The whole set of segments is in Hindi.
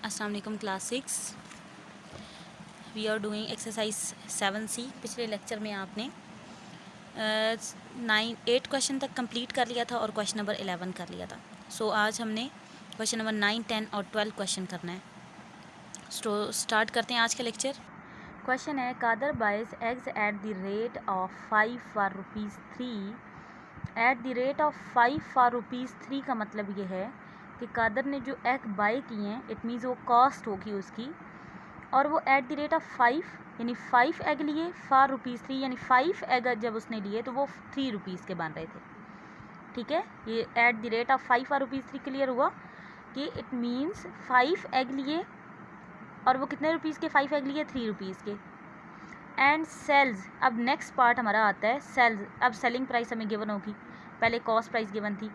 अस्सलाम वालेकुम class 6 we are doing exercise 7C। पिछले लेक्चर में आपने 8 क्वेश्चन तक कंप्लीट कर लिया था और क्वेश्चन नंबर 11 कर लिया था। सो आज हमने क्वेश्चन नंबर 9, 10 और 12 क्वेश्चन करना है। स्टार्ट करते हैं आज का लेक्चर। क्वेश्चन है Kadar buys eggs at the rate of 5 for rupees 3। At the rate of 5 for rupees 3 का मतलब ये है कि कादर ने जो एग बाई किए हैं, इट मीन्स वो कॉस्ट होगी उसकी, और वो एट द रेट ऑफ 5 यानी 5 एग लिए फॉर रुपीज़ 3, यानी 5 एग जब उसने लिए तो वो 3 रुपीज़ के बन रहे थे। ठीक है, ये eight the rate of 5 for rupees 3 clear हुआ कि इट मीन्स 5 एग लिए और वो कितने रुपीज़ के 5 एग लिए, 3 रुपीज़ के। एंड सेल्स, अब नेक्स्ट पार्ट हमारा आता है सेल्स। अब सेलिंग प्राइस हमें गिवन होगी, पहले कॉस्ट प्राइस गिवन थी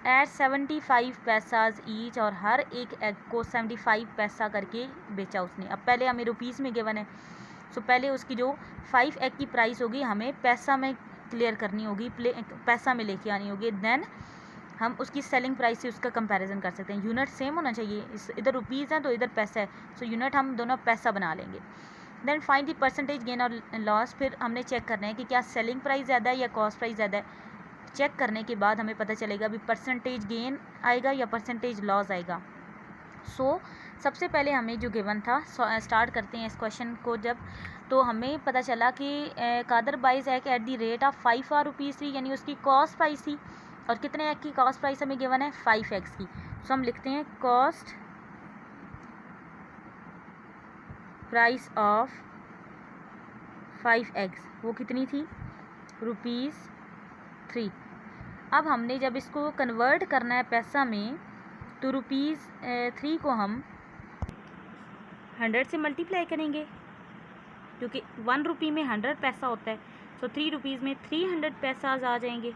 एट 75 पैसाज ईच, और हर एक एग को 75 पैसा करके बेचा उसने। अब पहले हमें रुपीज़ में गिवन है, सो पहले उसकी जो 5 एग की प्राइस होगी हमें पैसा में क्लियर करनी होगी, पैसा में लेके आनी होगी, देन हम उसकी सेलिंग प्राइस से उसका कंपैरिजन कर सकते हैं। यूनिट सेम होना चाहिए, इधर रुपीज़ है तो इधर पैसा है, सो यूनिट हम दोनों पैसा बना लेंगे। Then find the percentage gain और लॉस। फिर हमने चेक करना है कि क्या सेलिंग प्राइस ज़्यादा है या कॉस्ट प्राइस ज़्यादा है। चेक करने के बाद हमें पता चलेगा अभी परसेंटेज गेन आएगा या परसेंटेज लॉस आएगा। सो सबसे पहले हमें जो गिवन था, स्टार्ट करते हैं इस क्वेश्चन को। जब तो हमें पता चला कि Kadar buys egg at the rate of 5 और रुपीज़ 3, यानी उसकी कॉस्ट प्राइस थी, और कितने एग की कॉस्ट प्राइस हमें गिवन है, 5 एग्स की। सो हम लिखते हैं कॉस्ट प्राइस ऑफ 5 एग्स, वो कितनी थी, ₹3। अब हमने जब इसको कन्वर्ट करना है पैसा में, तो ₹3 को हम 100 से मल्टीप्लाई करेंगे, क्योंकि 1 रुपये में 100 पैसा होता है। सो 3 रुपीज़ में 300 पैसा आ जाएंगे।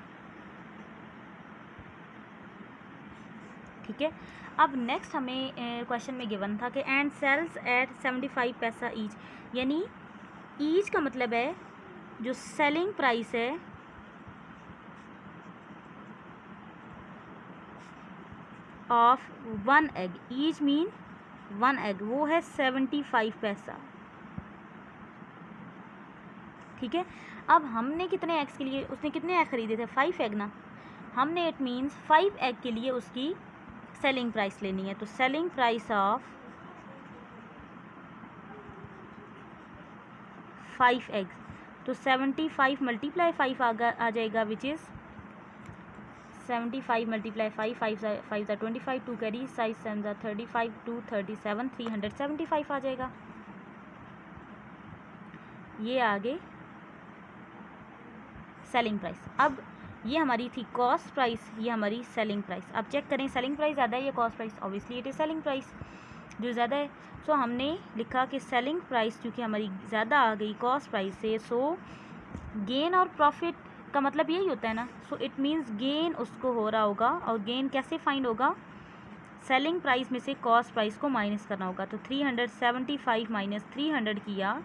ठीक है, अब नेक्स्ट हमें क्वेश्चन में गिवन था कि एंड सेल्स एट 75 पैसा ईच, यानी ईच का मतलब है जो सेलिंग प्राइस है of 1 egg, each mean 1 egg, वो है 75 पैसा। ठीक है, अब हमने कितने एग्स के लिए, उसने कितने एग खरीदे थे, 5 एग ना, हमने इट मीन्स 5 एग के लिए उसकी सेलिंग प्राइस लेनी है। तो सेलिंग प्राइस ऑफ 5 एग्स, तो 75 मल्टीप्लाई 5 आ जाएगा, विच इज़ 75 मल्टीप्लाई 5, 5 ज़ा 25, 2 कैरी, 5 7 ज़ा 35, 2 37, 375 आ जाएगा। ये आगे सेलिंग प्राइस। अब ये हमारी थी कॉस्ट प्राइस, ये हमारी सेलिंग प्राइस। अब चेक करें सेलिंग प्राइस ज़्यादा है या cost price, obviously it is selling price जो ज़्यादा है। सो हमने लिखा कि सेलिंग प्राइस क्योंकि हमारी ज़्यादा आ गई कॉस्ट प्राइस से, सो गेन और प्रॉफिट का मतलब यही होता है ना। सो इट मीन्स गेन उसको हो रहा होगा, और गेन कैसे फाइंड होगा, सेलिंग प्राइस में से कॉस्ट प्राइस को माइनस करना होगा। तो 375 माइनस 300 किया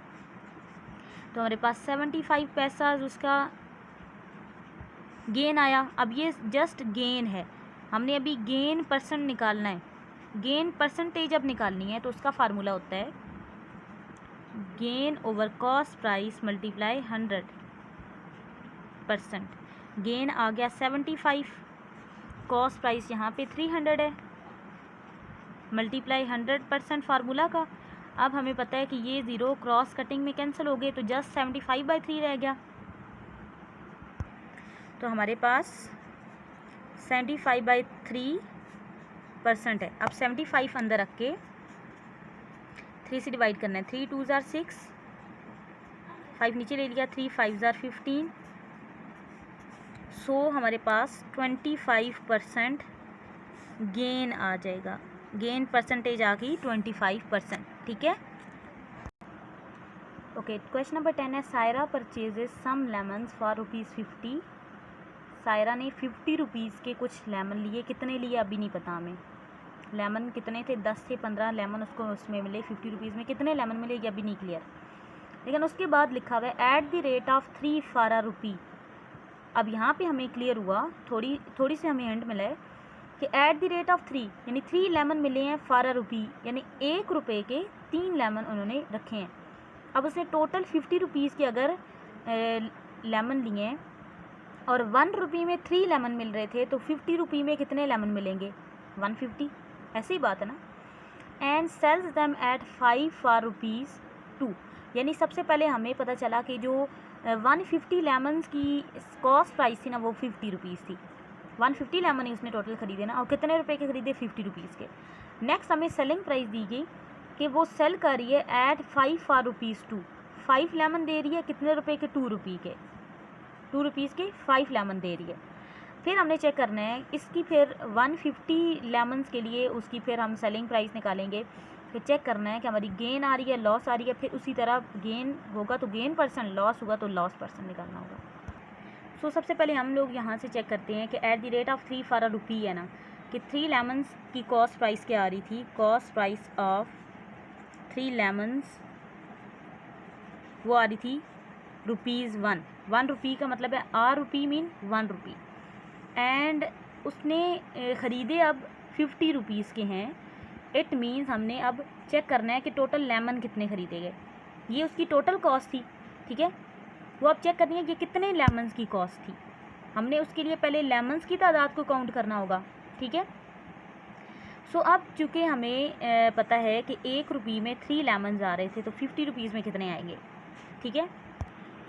तो हमारे पास 75 पैसा उसका गेन आया। अब ये जस्ट गेन है, हमने अभी गेन परसेंट निकालना है। गेन परसेंटेज अब निकालनी है, तो उसका फार्मूला होता है gain over cost price multiply 100%। Gain आ गया 75, कॉस्ट प्राइस यहाँ पे 300 है, मल्टीप्लाई 100% फार्मूला का। अब हमें पता है कि ये ज़ीरो क्रॉस कटिंग में कैंसिल हो गए, तो जस्ट 75/3 रह गया। तो हमारे पास 75/3% है। अब 75 अंदर रख के 3 से डिवाइड करना है, 3 2 ज़ार 6, 5 नीचे ले लिया, 3 5 ज़ार 15। सो हमारे पास 25% गेन आ जाएगा, गेन परसेंटेज आ गई 25%। ठीक है, ओके। क्वेश्चन नंबर 10 है Saira purchases some lemons for ₹50। Saira ने 50 रुपीज़ के कुछ लेमन लिए, कितने लिए अभी नहीं पता हमें। लेमन कितने थे, 10 से 15 लेमन उसको उसमें मिले, 50 रुपीज़ में कितने लेमन मिले ये अभी नहीं क्लियर। लेकिन उसके बाद लिखा हुआ है eight the rate of 3 for ₹। अब यहाँ पे हमें क्लियर हुआ, थोड़ी सी हमें हिंट मिला है कि एट द रेट ऑफ 3 यानी 3 लेमन मिले हैं फॉर अ रुपी, यानी 1 रुपये के 3 लेमन उन्होंने रखे हैं। अब उसने टोटल 50 रुपीज़ के अगर लेमन लिए हैं और 1 रुपये में 3 लेमन मिल रहे थे, तो 50 रुपये में कितने लेमन मिलेंगे? 150। ऐसी ही बात है ना। And sells them at 5 for rupees 2, यानी सबसे पहले हमें पता चला कि जो 150 लेमन्स की कॉस्ट प्राइस थी ना, वो 50 रुपीज़ थी। 150 लेमन ही उसने टोटल ख़रीदे ना, और कितने रुपए के ख़रीदे? 50 रुपीज़ के। नेक्स्ट हमें सेलिंग प्राइस दी गई कि वो सेल कर रही है एट 5 फॉर रुपीज़ 2। 5 लेमन दे रही है कितने रुपए के? 2 रुपये के। 2 रुपीज़ के 5 लेमन दे रही है। फिर हमने चेक करना है इसकी, फिर 150 लेमन्स के लिए उसकी फिर हम सेलिंग प्राइस निकालेंगे। फिर चेक करना है कि हमारी गेन आ रही है, लॉस आ रही है। फिर उसी तरह गेन होगा तो गेन परसेंट, लॉस होगा तो लॉस परसेंट निकालना होगा। सो सबसे पहले हम लोग यहाँ से चेक करते हैं कि at the rate of 3 for a rupee है ना, कि 3 लेमन्स की कॉस्ट प्राइस क्या आ रही थी? कॉस्ट प्राइस ऑफ 3 लेमन्स वो आ रही थी ₹1। 1 रुपी का मतलब है R rupee mean 1 rupee. And उसने ख़रीदे अब 50 रुपीज़ के हैं। इट मीन्स हमने अब चेक करना है कि टोटल लेमन कितने ख़रीदे गए। ये उसकी टोटल कॉस्ट थी, ठीक है। वो अब चेक करनी है कि कितने लेमन्स की कॉस्ट थी। हमने उसके लिए पहले लेमन्स की तादाद को काउंट करना होगा, ठीक है। सो अब चूँकि हमें पता है कि 1 रुपये में 3 लेमन्स आ रहे थे, तो 50 रुपीज़ में कितने आएंगे, ठीक है।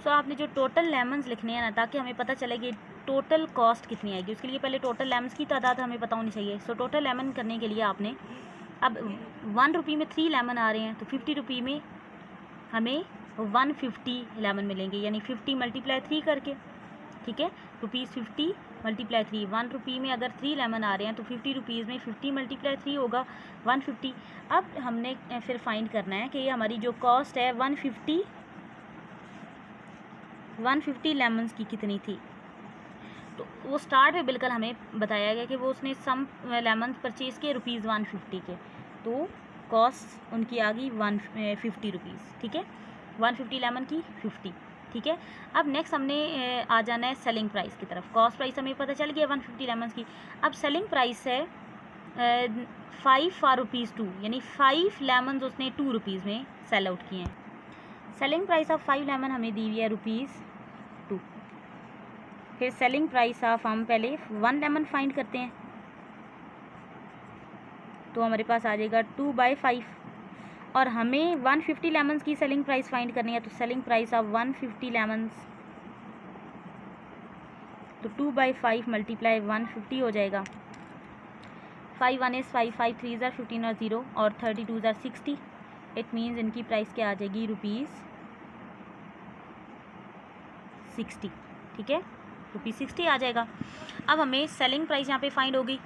सो आपने जो टोटल लेमन्स लिखने हैं ना, ताकि हमें पता चले कि टोटल कॉस्ट कितनी आएगी, उसके लिए पहले टोटल लेमन्स की तादाद हमें पता होनी चाहिए। सो टोटल लेमन करने के लिए आपने अब 1 रुपये में 3 लेमन आ रहे हैं, तो 50 रुपये में हमें 150 लेमन मिलेंगे, यानी 50 मल्टीप्लाई 3 करके, ठीक है। ₹50 मल्टीप्लाई 3। 1 रुपये में अगर 3 लेमन आ रहे हैं तो 50 रुपीज़ में 50 मल्टीप्लाई 3 होगा 150। अब हमने फिर फाइंड करना है कि हमारी जो कॉस्ट है 150 लेमन्स की कितनी थी। तो वो स्टार्ट में बिल्कुल हमें बताया गया कि वो उसने सम लेमन परचेज़ किए ₹150 के, तो कॉस्ट उनकी आ गई 150 रुपीज़, ठीक है। 150 लेमन की 50, ठीक है। अब नेक्स्ट हमने आ जाना है सेलिंग प्राइस की तरफ। कॉस्ट प्राइस हमें पता चल गया 150 लेमन की। अब सेलिंग प्राइस है 5 फॉर रुपीज़ 2, यानी 5 लेमन उसने 2 रुपीज़ में सेल आउट किए हैं। सेलिंग प्राइस ऑफ 5 लेमन हमें दी हुई है ₹2। फिर सेलिंग प्राइस ऑफ हम पहले 1 लेमन फाइंड करते हैं, तो हमारे पास आ जाएगा 2/5। और हमें 150 लेमन्स की सेलिंग प्राइस फाइंड करनी है, तो सेलिंग प्राइस ऑफ 150 लेमन्स, तो 2/5 मल्टीप्लाई 150 हो जाएगा। 5 1 is 5, 5 3 are 15 और 0 और 32 are 60। इट मीन्स इनकी प्राइस क्या आ जाएगी? ₹60, ठीक है। ₹60 आ जाएगा। अब हमें सेलिंग प्राइस यहाँ पे फाइंड होगी,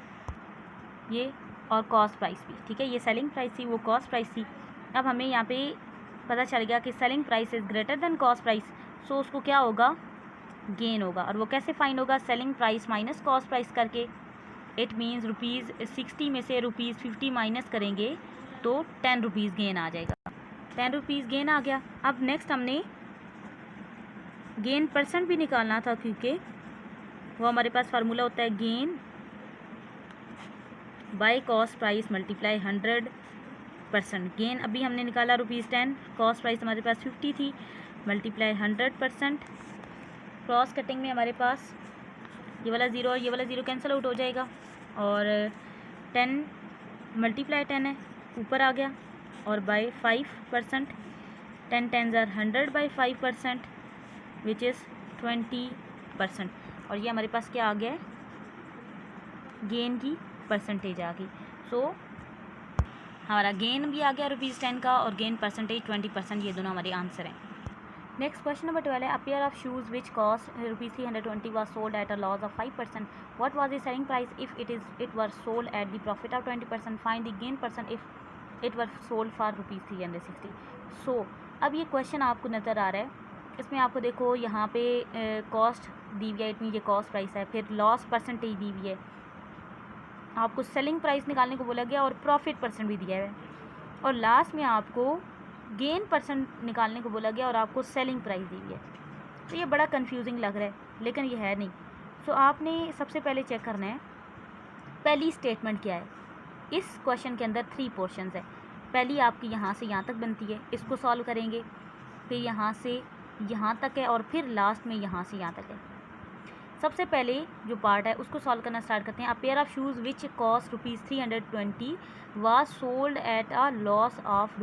ये और कॉस्ट प्राइस भी, ठीक है। ये सेलिंग प्राइस थी, वो कॉस्ट प्राइस थी। अब हमें यहाँ पे पता चल गया कि selling price is greater than cost price, so उसको क्या होगा? गेन होगा। और वो कैसे फाइंड होगा? Selling price minus cost price करके। इट मीन्स ₹60 में से ₹50 माइनस करेंगे तो 10 रुपीज़ गेन आ जाएगा। 10 रुपीज़ गेन आ गया। अब नेक्स्ट हमने गेन परसेंट भी निकालना था, क्योंकि वो हमारे पास फार्मूला होता है gain by cost price multiply 100%। Gain अभी हमने निकाला ₹10, कॉस्ट प्राइस हमारे पास 50 थी, मल्टीप्लाई 100%। क्रॉस कटिंग में हमारे पास ये वाला 0 और ये वाला 0 कैंसिल आउट हो जाएगा, और 10 मल्टीप्लाई 10 है, ऊपर आ गया, और bye 5%। 10 10s are 100/5%, which is 20%। और ये हमारे पास क्या आ गया है? गेन की परसेंटेज आ गई। सो हमारा गेन भी आ गया ₹10 का, और गेन परसेंटेज 20%। ये दोनों हमारे आंसर हैं। नेक्स्ट क्वेश्चन नंबर 12 है, a pair of shoes which cost ₹320 was sold at a loss of 5%. What was the selling price if it were sold at the profit of 20%? Find the gain percent if it were sold for ₹360. So अब ये क्वेश्चन आपको नज़र आ रहा है, इसमें आपको देखो यहाँ पे कॉस्ट दी हुई है, इतनी ये कॉस्ट प्राइस है, फिर लॉस परसेंटेज दी हुई है, आपको सेलिंग प्राइस निकालने को बोला गया और प्रॉफिट परसेंट भी दिया है, और लास्ट में आपको गेन परसेंट निकालने को बोला गया और आपको सेलिंग प्राइस दी हुई है। तो ये बड़ा कंफ्यूजिंग लग रहा है, लेकिन ये है नहीं। सो आपने सबसे पहले चेक करना है पहली स्टेटमेंट क्या है, इस क्वेश्चन के अंदर 3 पोर्शंस है। पहली आपकी यहाँ से यहाँ तक बनती है, इसको सॉल्व करेंगे, फिर यहाँ से यहाँ तक है और फिर लास्ट में यहाँ से यहाँ तक है। सबसे पहले जो पार्ट है उसको सॉल्व करना स्टार्ट करते हैं। A pair of shoes which cost ₹320 was sold at a loss of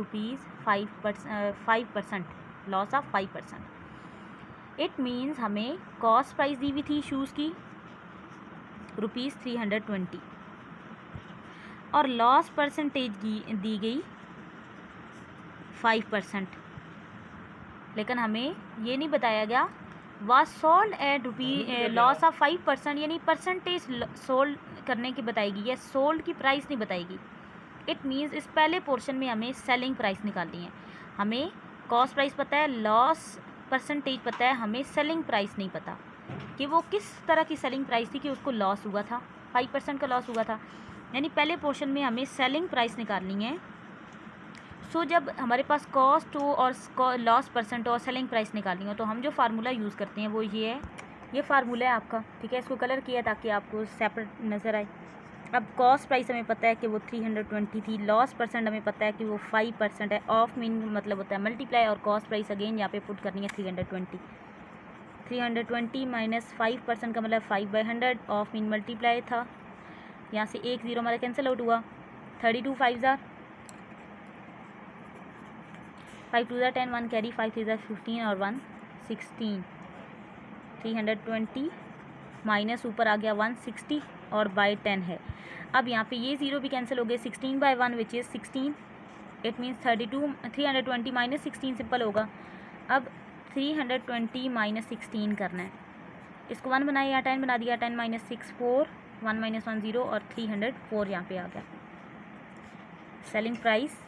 ₹5%, loss of 5%। It means हमें कॉस्ट प्राइस दी हुई थी शूज़ की ₹320 और लॉस परसेंटेज दी गई 5%, लेकिन हमें ये नहीं बताया गया was sold at loss of 5%, यानी परसेंटेज सोल्ड करने की बताएगी, या सोल्ड की प्राइस नहीं बताएगी। इट मीन्स इस पहले पोर्शन में हमें सेलिंग प्राइस निकालनी है। हमें कॉस्ट प्राइस पता है, लॉस परसेंटेज पता है, हमें सेलिंग प्राइस नहीं पता कि वो किस तरह की सेलिंग प्राइस थी कि उसको लॉस हुआ था, 5% का लॉस हुआ था। यानी पहले पोर्शन में हमें सेलिंग प्राइस निकालनी है। सो जब हमारे पास कॉस्ट हो और लॉस परसेंट हो और सेलिंग प्राइस निकालनी हो तो हम जो फार्मूला यूज़ करते हैं वो ये है, ये फार्मूला है आपका, ठीक है। इसको कलर किया ताकि आपको सेपरेट नज़र आए। अब कॉस्ट प्राइस हमें पता है कि वो 320 थी, लॉस परसेंट हमें पता है कि वो 5% है, ऑफ मीन मतलब होता है मल्टीप्लाई, और कॉस्ट प्राइस अगेन यहाँ पे पुट करनी है 320 माइनस 5% का मतलब 5/100, ऑफ मीन मल्टीप्लाई था। यहाँ से एक ज़ीरो हमारा कैंसिल आउट हुआ, 32 5 ज़ार 5 2 ज़ार 10, 1 कैरी, 5 3 ज़ार 15 और 1 16। 320 माइनस ऊपर आ गया 160 और बाई 10 है। अब यहाँ पे ये ज़ीरो भी कैंसिल हो गए, 16/1 which is 16। It means 320 minus 16 simple होगा। अब 320 माइनस 16 करना है, इसको 1 बनाया या 10 बना दिया, 10 माइनस 6 4, 1 माइनस 1 0 और 304 यहाँ पे आ गया। Selling price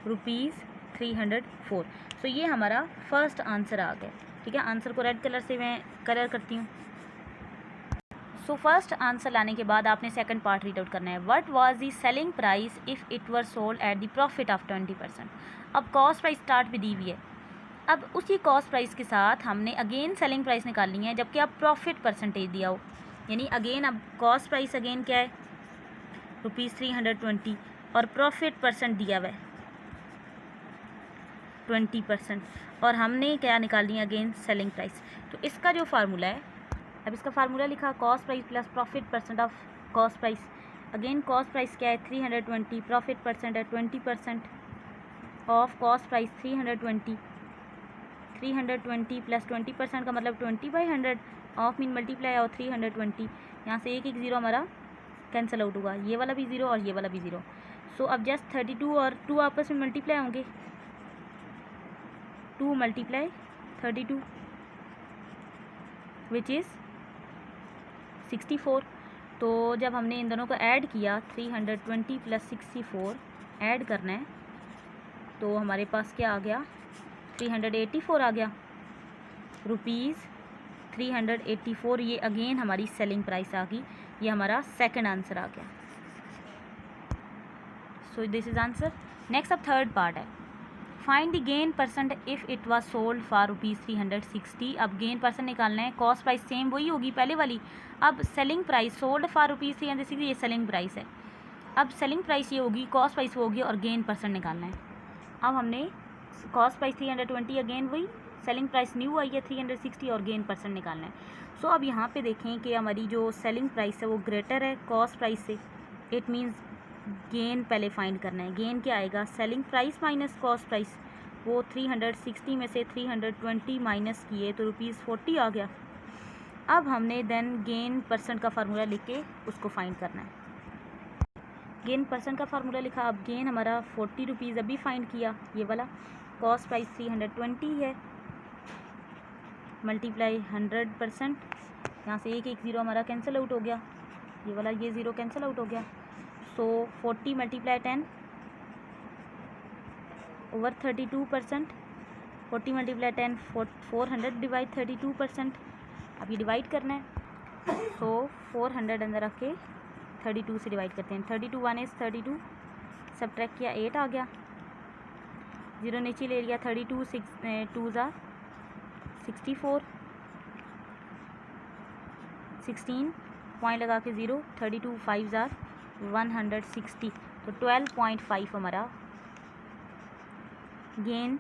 ₹304। सो ये हमारा फर्स्ट आंसर आ गया, ठीक है। आंसर को रेड कलर से मैं कलर करती हूँ। सो फर्स्ट आंसर लाने के बाद आपने सेकंड पार्ट रीड आउट करना है। What was the selling price if it were sold at the profit of 20%। अब कॉस्ट प्राइस स्टार्ट भी दी हुई है, अब उसी कॉस्ट प्राइस के साथ हमने अगेन सेलिंग प्राइस निकालनी है जबकि अब प्रॉफिट परसेंटेज दिया हो। यानी अगेन अब कॉस्ट प्राइस अगेन क्या है ₹320 और प्रॉफिट परसेंट दिया हुआ है 20%, और हमने क्या निकालनी है अगेन सेलिंग प्राइस। तो इसका जो फार्मूला है, अब इसका फार्मूला लिखा cost price plus profit percent of cost price. Again cost price क्या है 320, प्रॉफिट परसेंट है 20% ऑफ कॉस्ट प्राइस 320 प्लस 20% का मतलब 20/100, ऑफ मीन मल्टीप्लाई और 320। यहाँ से एक एक ज़ीरो हमारा कैंसिल आउट हुआ, ये वाला भी ज़ीरो और ये वाला भी ज़ीरो। सो अब जस्ट 32 और 2 आपस में मल्टीप्लाई होंगे, 2 मल्टीप्लाई 32 विच इज़ 64। तो जब हमने इन दोनों को ऐड किया 320 प्लस 64 ऐड करना है तो हमारे पास क्या आ गया 384 आ गया, ₹384। ये अगेन हमारी सेलिंग प्राइस आ गई, ये हमारा सेकंड आंसर आ गया। So this is answer. Next अब थर्ड पार्ट है, find the gain percent if it was sold for ₹360। अब गेन परसेंट निकालना है, कॉस्ट प्राइस सेम वही होगी पहले वाली। अब सेलिंग प्राइस सोल्ड फॉर ₹360, ये सेलिंग प्राइस है। अब सेलिंग प्राइस ये होगी, कॉस्ट प्राइस वो होगी और गेन परसेंट निकालना है। अब हमने कॉस्ट प्राइस 320 अगेन वही, सेलिंग प्राइस न्यू आई है 360 और गेन परसेंट निकालना है। सो अब यहाँ पे देखें कि हमारी जो सेलिंग प्राइस है वो ग्रेटर है कॉस्ट प्राइस से। इट मीन्स गेन पहले फाइंड करना है। गेन क्या आएगा, selling price minus cost price. वो 360 में से 320 माइनस किए तो ₹40 आ गया। अब हमने देन गेन परसेंट का फार्मूला लिख के उसको फाइंड करना है। गेन परसेंट का फार्मूला लिखा, अब गेन हमारा ₹40 अभी फाइंड किया, ये वाला कॉस्ट प्राइस 320 है मल्टीप्लाई 100%। यहाँ से एक एक ज़ीरो हमारा कैंसिल आउट हो गया, ये वाला ये ज़ीरो कैंसिल आउट हो गया। सो 40 मल्टीप्लाई 10 ओवर 32%, 40 मल्टीप्लाई 10 400 डिवाइड 32%। अब ये डिवाइड करना है, सो 400 अंदर रख के 32 से डिवाइड करते हैं। 32 1 इज़ 32, सब्ट्रैक्ट किया 8 आ गया, ज़ीरो नीचे ले लिया, 32 6 2 ज़ार 64, 16 पॉइंट लगा के 0, 32 5 जार 160, तो 12.5 हमारा गेन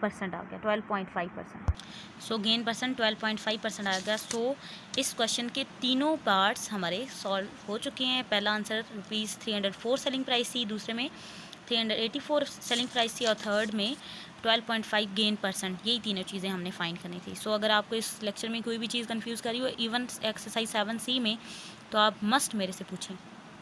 परसेंट आ गया, 12.5%। सो गेन परसेंट 12.5% आ गया। सो इस क्वेश्चन के तीनों पार्ट्स हमारे सॉल्व हो चुके हैं। पहला आंसर ₹304 सेलिंग प्राइस थी, दूसरे में 384 सेलिंग प्राइस थी और थर्ड में 12.5 गेन परसेंट। यही तीनों चीज़ें हमने फाइंड करनी थी। सो अगर आपको इस लेक्चर में कोई भी चीज़ कंफ्यूज करी हो, इवन एक्सरसाइज 7C में, तो आप मस्ट मेरे से पूछें।